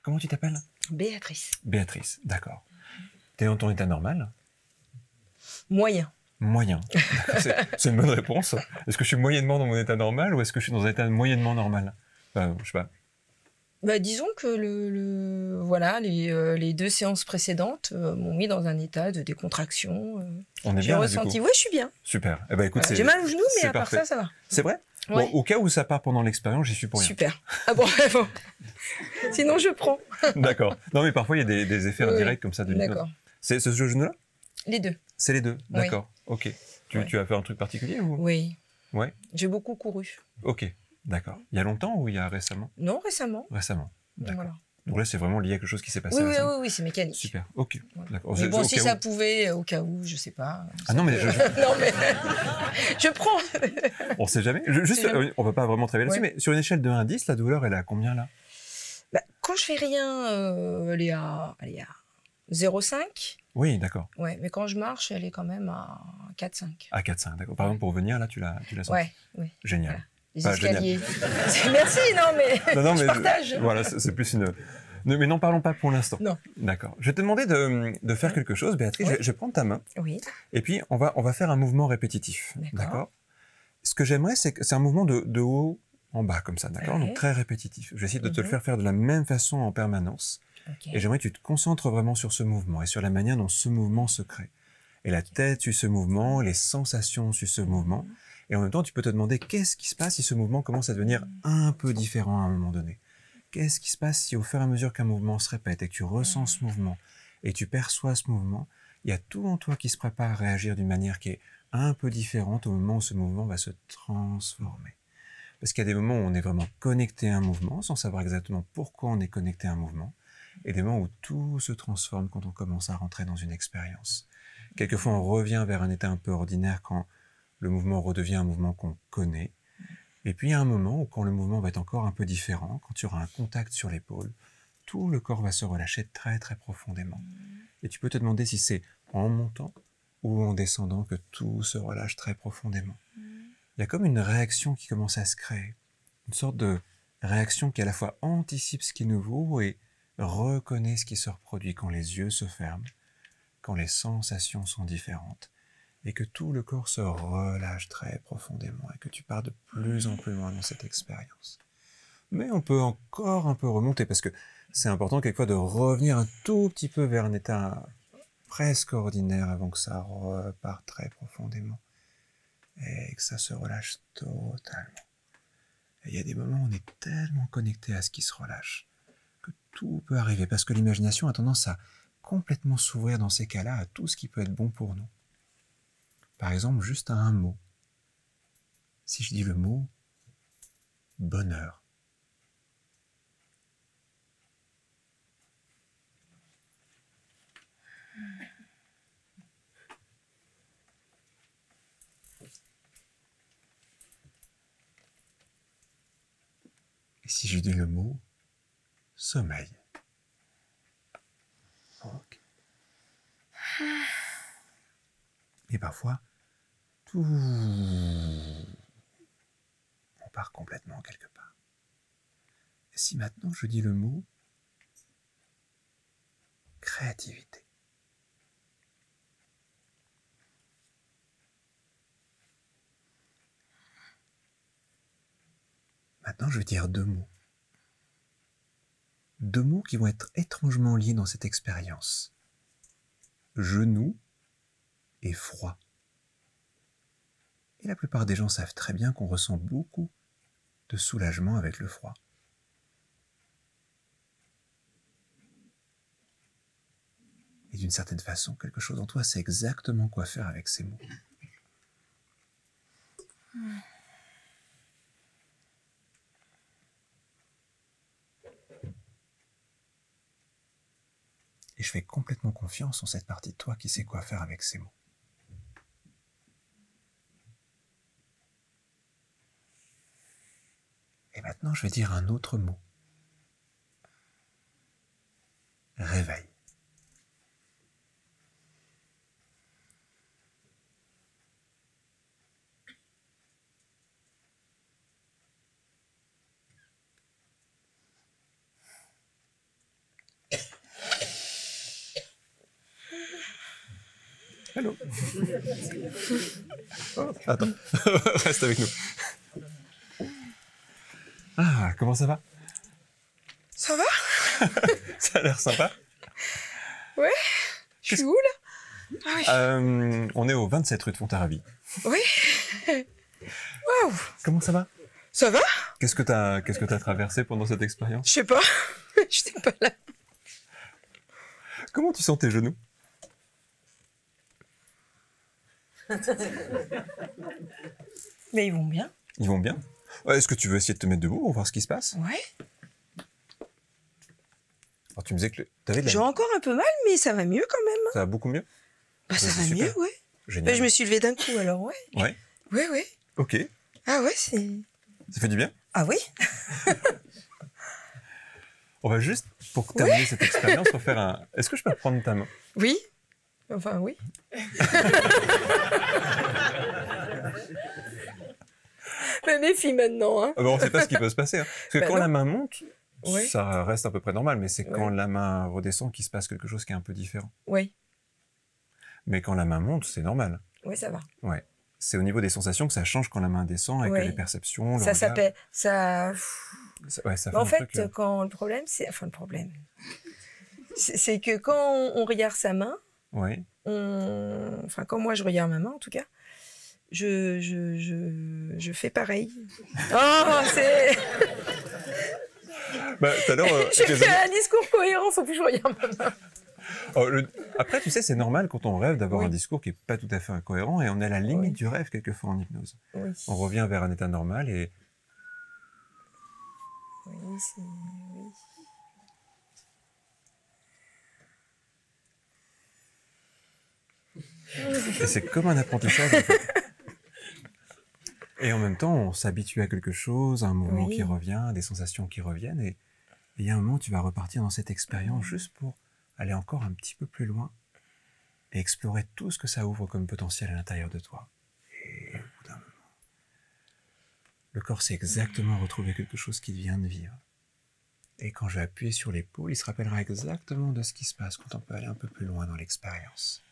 Comment tu t'appelles? Béatrice. Béatrice, d'accord. T'es dans ton état normal? Moyen. Moyen. C'est une bonne réponse. Est-ce que je suis moyennement dans mon état normal ou est-ce que je suis dans un état moyennement normal? Enfin, je sais pas. Bah, disons que voilà, les 2 séances précédentes m'ont mis dans un état de décontraction. On est J'ai bien là, du ressenti, coup. oui, je suis bien. Super. Eh ben, écoute, Voilà. J'ai mal au genou, mais c'est à part parfait. ça va. C'est vrai? Ouais. Bon, au cas où ça part pendant l'expérience, j'y suis pour rien. Super. Ah bon, bon. Sinon, je prends. D'accord. Non, mais parfois, il y a des effets Oui, indirects comme ça de l'hypnose. d'accord. C'est ce genou-là? Les 2. C'est les deux. Oui. D'accord. Ok. Ouais. Tu as fait un truc particulier ou? Oui. Ouais. J'ai beaucoup couru. Ok. D'accord. Il y a longtemps ou il y a récemment? Non, récemment. Récemment. D'accord. Voilà. Donc là, c'est vraiment lié à quelque chose qui s'est passé Oui, récemment. oui, c'est mécanique. Super. Ok. Voilà. D'accord. Mais bon, Au si cas ça où. pouvait, au cas où, je sais pas. Ah non, mais non, mais je prends. on sait jamais. Juste, jamais. on va pas vraiment travailler là-dessus, Ouais. mais sur une échelle de 1 à 10, la douleur, elle est à combien là? Bah, quand je fais rien, elle est à 0,5. Oui, d'accord. Ouais, mais quand je marche, elle est quand même à 4,5. À 4-5, d'accord. Par exemple, pour venir là, tu l'as senti. Ouais, oui. Génial. Voilà. Les Ah, escaliers. Merci, non, mais Non, je mais partage. voilà, c'est plus une. Mais n'en parlons pas pour l'instant. Non. D'accord. Je vais te demander de faire quelque chose, Béatrice. Oui. Je vais prendre ta main Oui, et puis on va faire un mouvement répétitif. D'accord. D'accord. Ce que j'aimerais, c'est que c'est un mouvement de haut en bas comme ça, d'accord. Ouais. Donc très répétitif. Je vais essayer de te le Mhm. faire de la même façon en permanence. ok. Et j'aimerais que tu te concentres vraiment sur ce mouvement et sur la manière dont ce mouvement se crée. Et la tête suit ce mouvement, les sensations suivent ce mouvement. Et en même temps, tu peux te demander qu'est-ce qui se passe si ce mouvement commence à devenir un peu différent à un moment donné. Qu'est-ce qui se passe si au fur et à mesure qu'un mouvement se répète et que tu ressens ce mouvement et tu perçois ce mouvement, il y a tout en toi qui se prépare à réagir d'une manière qui est un peu différente au moment où ce mouvement va se transformer. Parce qu'il y a des moments où on est vraiment connecté à un mouvement sans savoir exactement pourquoi on est connecté à un mouvement, et des moments où tout se transforme quand on commence à rentrer dans une expérience. Quelquefois, on revient vers un état un peu ordinaire quand le mouvement redevient un mouvement qu'on connaît. Et puis, il y a un moment où quand le mouvement va être encore un peu différent, quand tu auras un contact sur l'épaule, tout le corps va se relâcher très très profondément. Et tu peux te demander si c'est en montant ou en descendant que tout se relâche très profondément. Il y a comme une réaction qui commence à se créer. Une sorte de réaction qui à la fois anticipe ce qui est nouveau et reconnaît ce qui se reproduit quand les yeux se ferment, quand les sensations sont différentes, et que tout le corps se relâche très profondément et que tu pars de plus en plus loin dans cette expérience. Mais on peut encore un peu remonter parce que c'est important quelquefois de revenir un tout petit peu vers un état presque ordinaire avant que ça reparte très profondément et que ça se relâche totalement. Et il y a des moments où on est tellement connecté à ce qui se relâche que tout peut arriver parce que l'imagination a tendance à complètement s'ouvrir dans ces cas-là à tout ce qui peut être bon pour nous. Par exemple, juste à un mot. Si je dis le mot bonheur, et si je dis le mot sommeil. Ok. Et parfois, tout... on part complètement quelque part. Et si maintenant je dis le mot créativité. Maintenant, je vais dire deux mots. Deux mots qui vont être étrangement liés dans cette expérience. Genou et froid. Et la plupart des gens savent très bien qu'on ressent beaucoup de soulagement avec le froid. Et d'une certaine façon, quelque chose en toi sait exactement quoi faire avec ces mots. Et je fais complètement confiance en cette partie de toi qui sait quoi faire avec ces mots. Et maintenant, je vais dire un autre mot. Réveil. Hello. Oh, attends, reste avec nous. Ah, comment ça va? Ça va? Ça a l'air sympa. Ouais. Je suis où là? Ah oui. On est au 27 rue de Fontarabie. Oui. Waouh. Comment ça va? Ça va? Qu'est-ce que t'as traversé pendant cette expérience? Je sais pas. J'étais pas là. Comment tu sens tes genoux? Mais ils vont bien. Ils vont bien? Ouais, est-ce que tu veux essayer de te mettre debout pour voir ce qui se passe? Ouais. Alors, tu me disais que t'avais de J'ai la... encore un peu mal, mais ça va mieux quand même. Ça va beaucoup mieux? Bah, ça c'est va super. mieux, ouais. Génial. Bah, je me suis levée d'un coup, alors ouais. Ouais, Ouais, ouais. ok. Ah ouais, c'est... Ça fait du bien? Ah oui? On va juste, pour terminer cette expérience, refaire un... Est-ce que je peux reprendre ta main? Oui. Enfin, oui. Me méfie maintenant, hein. Ah ben, on ne sait pas ce qui peut se passer. Hein. Parce que Bah quand non. la main monte, Ouais. ça reste à peu près normal, mais c'est Ouais. quand la main redescend qu'il se passe quelque chose qui est un peu différent. Ouais. Mais quand la main monte, c'est normal. Ouais, ça va. Ouais. C'est au niveau des sensations que ça change quand la main descend, avec Ouais. les perceptions, le Ça regard. s'appelle... Ça... Ouais, ça fait En un fait, truc, quand le problème, c'est... Enfin, le problème... C'est que quand on regarde sa main, Ouais. enfin, quand moi je regarde ma main, en tout cas, je fais pareil. Oh, c'est... Bah, tout à l'heure... Je fais un discours cohérent, faut plus que je regarde ma main. Après, tu sais, c'est normal quand on rêve d'avoir Oui. un discours qui est pas tout à fait incohérent, et on est à la limite Oui. du rêve quelquefois en hypnose. Oui, On revient vers un état normal et... oui, c'est... Oui. Et c'est comme un apprentissage. En fait. Et en même temps, on s'habitue à quelque chose, à un mouvement Oui. qui revient, à des sensations qui reviennent. Et il y a un moment, tu vas repartir dans cette expérience juste pour aller encore un petit peu plus loin et explorer tout ce que ça ouvre comme potentiel à l'intérieur de toi. Et au bout d'un moment, le corps sait exactement retrouver quelque chose qu'il vient de vivre. Et quand je vais appuyer sur l'épaule, il se rappellera exactement de ce qui se passe quand on peut aller un peu plus loin dans l'expérience.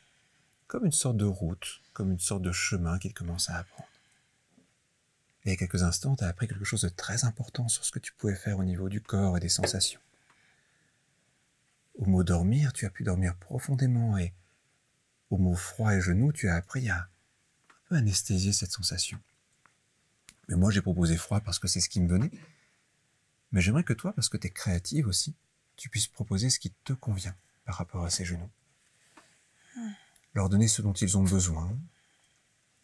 Comme une sorte de route, comme une sorte de chemin qu'il commence à apprendre. Et il y a quelques instants, tu as appris quelque chose de très important sur ce que tu pouvais faire au niveau du corps et des sensations. Au mot dormir, tu as pu dormir profondément, et au mot froid et genou, tu as appris à un peu anesthésier cette sensation. Mais moi, j'ai proposé froid parce que c'est ce qui me venait. Mais j'aimerais que toi, parce que tu es créative aussi, tu puisses proposer ce qui te convient par rapport à ces genoux. Leur donner ce dont ils ont besoin,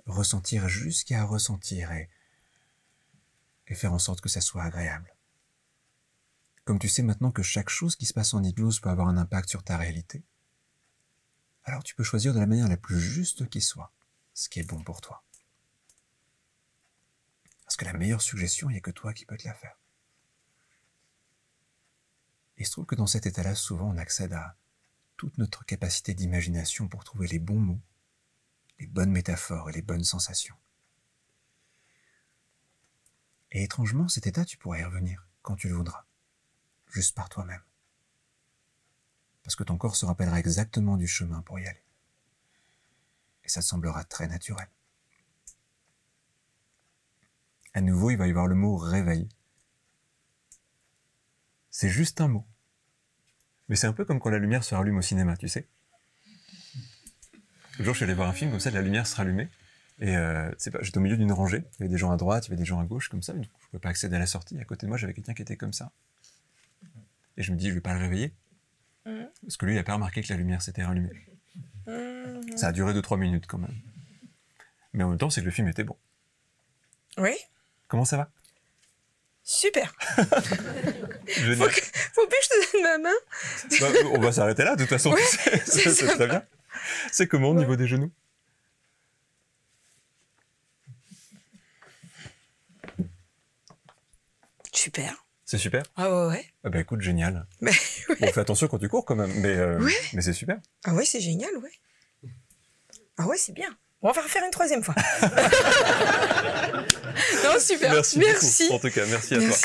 ressentir jusqu'à ressentir et faire en sorte que ça soit agréable. Comme tu sais maintenant que chaque chose qui se passe en hypnose peut avoir un impact sur ta réalité, alors tu peux choisir de la manière la plus juste qui soit, ce qui est bon pour toi. Parce que la meilleure suggestion, il n'y a que toi qui peux te la faire. Et il se trouve que dans cet état-là, souvent on accède à toute notre capacité d'imagination pour trouver les bons mots, les bonnes métaphores et les bonnes sensations. Et étrangement, cet état, tu pourrais y revenir quand tu le voudras, juste par toi-même. Parce que ton corps se rappellera exactement du chemin pour y aller. Et ça te semblera très naturel. À nouveau, il va y avoir le mot « réveil ». C'est juste un mot. Mais c'est un peu comme quand la lumière se rallume au cinéma, tu sais. Le jour, je suis allé voir un film, comme ça, la lumière se rallumait. Et j'étais au milieu d'une rangée, il y avait des gens à droite, il y avait des gens à gauche, comme ça, mais du coup, je ne pouvais pas accéder à la sortie. À côté de moi, j'avais quelqu'un qui était comme ça. Et je me dis, je ne vais pas le réveiller. Parce que lui, il n'a pas remarqué que la lumière s'était rallumée. Ça a duré 2-3 minutes quand même. Mais en même temps, c'est que le film était bon. Oui. Comment ça va? Super. Génial. Faut plus que je te donne ma main. Bah, on va s'arrêter là, de toute façon. Ouais, c'est très bien. C'est comment au niveau des genoux? Super. C'est super? Ah ouais, ouais. Ah bah écoute, génial. Mais, ouais. Bon, fais attention quand tu cours quand même, mais c'est super. Ah ouais, c'est génial, ouais. Ah ouais, c'est bien. On va refaire une troisième fois. Non, super. Merci. Beaucoup. En tout cas, merci à toi.